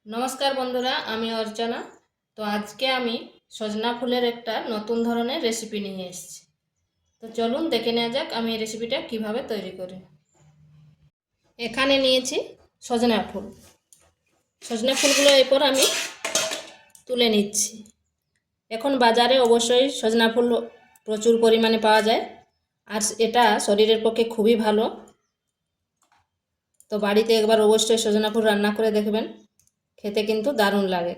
नमस्कार बंधुरा आमी अर्चना। तो आज के आमी सजना फुलेर एकटा नतून धरनेर रेसिपि निये एसेछि। तो चलुन देखे नेওয়া যাক आमी रेसिपिटा किभाबे तैरी करी। एखाने नियेछि सजना फुल। सजना फुलगुलो एरपर आमी तुले निচ্ছি। এখন বাজারে অবশ্যই সজনা ফুল প্রচুর পরিমাণে পাওয়া যায় আর এটা শরীরের পক্ষে খুবই ভালো। তো বাড়িতে একবার অবশ্যই সজনা ফুল রান্না করে দেখবেন, খেতে কিন্তু দারুণ লাগে।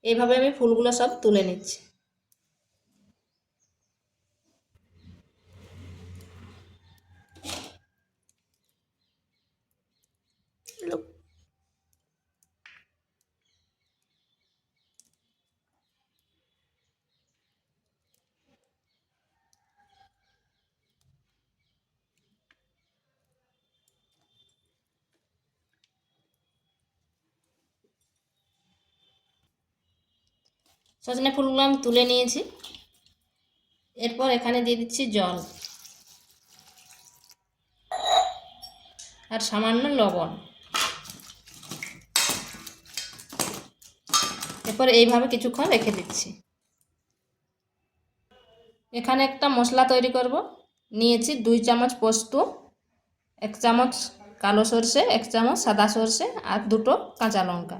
এইভাবে আমি ফুলগুলো সব তুলে নিচ্ছি। সজনে ফুলগুলো আমি তুলে নিয়েছি। এরপর এখানে দিয়ে দিচ্ছি জল আর সামান্য লবণ। এরপর এইভাবে কিছুক্ষণ রেখে দিচ্ছি। এখানে একটা মশলা তৈরি করব। নিয়েছি 2 চামচ পোস্ত, 1 চামচ কালো সরষে, 1 চামচ সাদা সরষে আর 2টো কাঁচা লঙ্কা।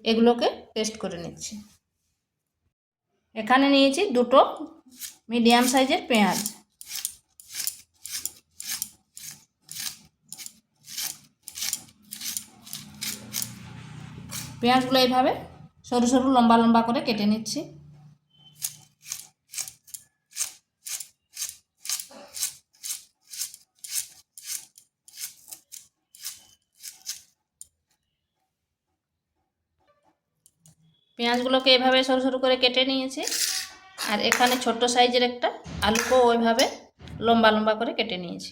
এগুলোকে পেস্ট করে নিচ্ছি। এখানে নিয়েছি 2টো মিডিয়াম সাইজের পেঁয়াজ। পেঁয়াজগুলো এইভাবে সরু সরু লম্বা লম্বা করে কেটে নিচ্ছি। পেঁয়াজগুলোকে এইভাবে সরু সরু করে কেটে নিয়েছি। আর এখানে ছোট সাইজের একটা আলুকেও ওইভাবে লম্বা লম্বা করে কেটে নিয়েছি।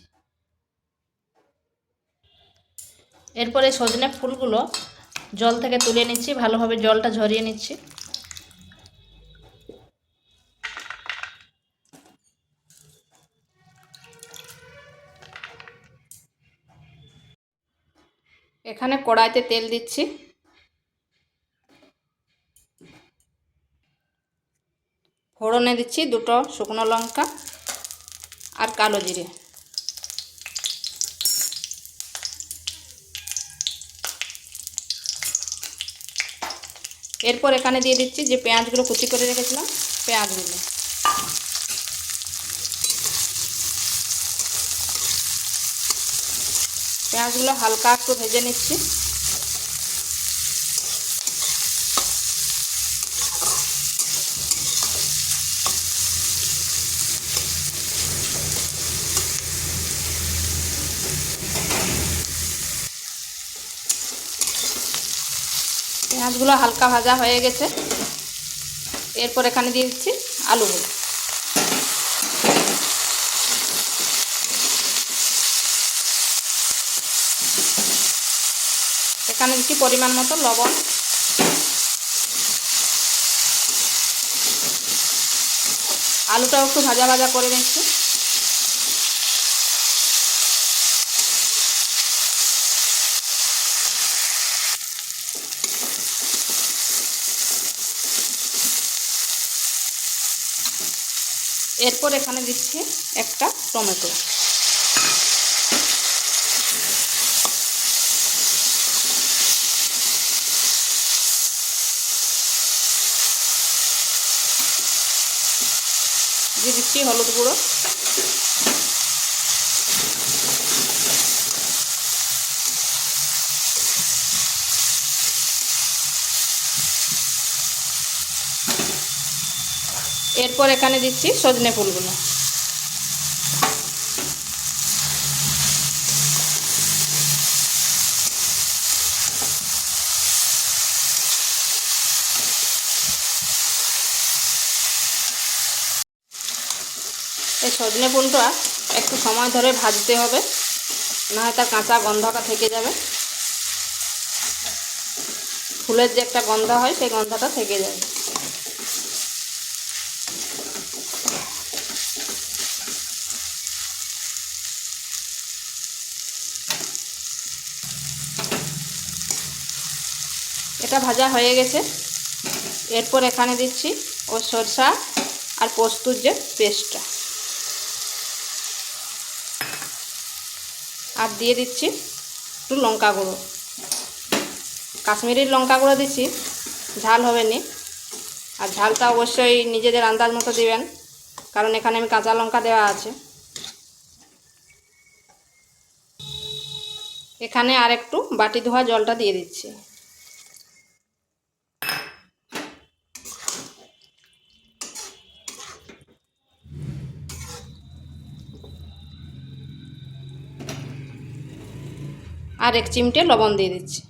এরপরে সজনে ফুলগুলো জল থেকে তুলে নিচ্ছি, ভালোভাবে জলটা ঝরিয়ে নিচ্ছি। এখানে কড়াইতে তেল দিচ্ছি। ফোড়নে দিচ্ছি 2টো শুকনো লঙ্কা আর কালো জিরে। এরপর এখানে দিয়ে দিচ্ছি যে পেঁয়াজগুলো কুচি করে রেখেছিলাম পেঁয়াজগুলো। পেঁয়াজগুলো হালকা একটু ভেজে নিচ্ছি। পেঁয়াজগুলো হালকা ভাজা হয়ে গেছে। এরপর এখানে দিয়ে দিচ্ছি আলুগুলো। এখানে দিচ্ছি পরিমাণ মতো লবণ। আলুটাও একটু ভাজা ভাজা করে নিচ্ছি। এরপর এখানে দিচ্ছি একটা টমেটো। দিয়ে দিচ্ছি হলুদ গুঁড়ো। এরপর এখানে দিচ্ছি সজনে ফুলগুলো। এই সজনে ফুলটা একটু সময় ধরে ভাজতে হবে, না হয় তার কাঁচা গন্ধটা থেকে যাবে। ফুলের যে একটা গন্ধ হয় সেই গন্ধটা থেকে যাবে। এটা ভাজা হয়ে গেছে। এরপর এখানে দিচ্ছি ওই সরষা আর পোস্তুর যে পেস্টটা, আর দিয়ে দিচ্ছি একটু লঙ্কা গুঁড়ো। কাশ্মীরি লঙ্কা গুঁড়ো দিচ্ছি, ঝাল হবে না। আর ঝালটা অবশ্যই নিজেদের আন্দাজ মতো দিবেন, কারণ এখানে আমি কাঁচা লঙ্কা দেওয়া আছে। এখানে আর একটু বাটি ধোয়া জলটা দিয়ে দিচ্ছি। আর 1 চিমটে লবণ দিয়ে দিচ্ছি।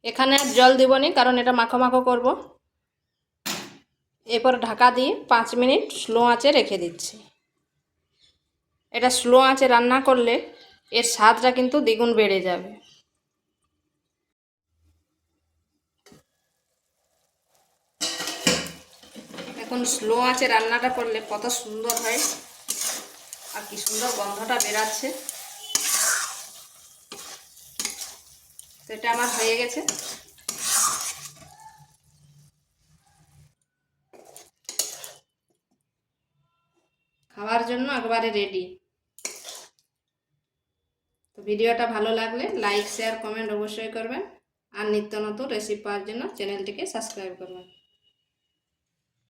এখানে আর জল দিব না, কারণ এটা মাখো মাখো করব। এরপর ঢাকা দিয়ে 5 মিনিট স্লো আঁচে রেখে দিচ্ছি। এটা স্লো আঁচে রান্না করলে এর স্বাদটা কিন্তু দ্বিগুণ বেড়ে যাবে। এখন স্লো আঁচে রান্নাটা করলে কত সুন্দর হয়, আর কি সুন্দর গন্ধটা বেরাচ্ছে। তো এটা আমার হয়ে গেছে। খাওয়ার জন্য একবারে রেডি। তো ভিডিওটা ভালো লাগলে লাইক, শেয়ার, কমেন্ট অবশ্যই করবেন। আর নিত্য নতুন রেসিপি পাওয়ার জন্য চ্যানেলটিকে সাবস্ক্রাইব করবেন।